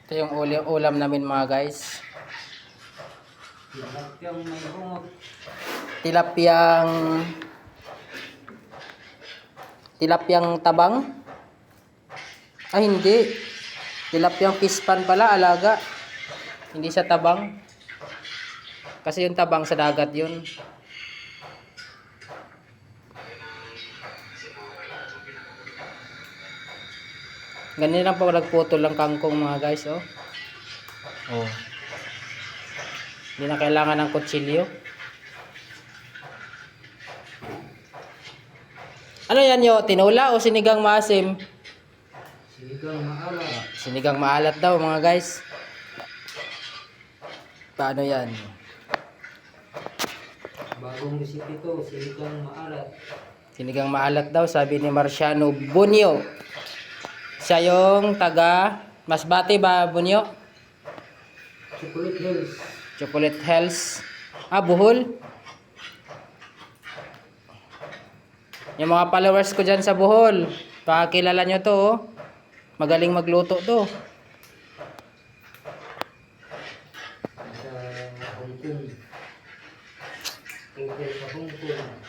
Ito yung ulam namin mga guys. Tilapiyang may bungot. Tilapyang tabang. Ay hindi. Tilapyang pispan pala, alaga. Hindi siya tabang. Kasi yung tabang sa dagat yun. Ganyan lang po nagputol ng kangkong mga guys, oh. Oh. Hindi na kailangan ng kutsilyo. Ano yan yo? Tinula o sinigang maasim? Sinigang maalat. Sinigang maalat daw mga guys. Paano yan? Bagong recipe to, sinigang maalat. Sinigang maalat daw, sabi ni Marciano Bunyo. Siya yung taga Masbate ba, Bunyo? Chocolate Hills. Chocolate Hills. Ah, Bohol. Yung mga followers ko dyan sa Bohol, pakilala nyo to, oh. Magaling magluto to. Sa Hong Kong. Order sa Hong Kong.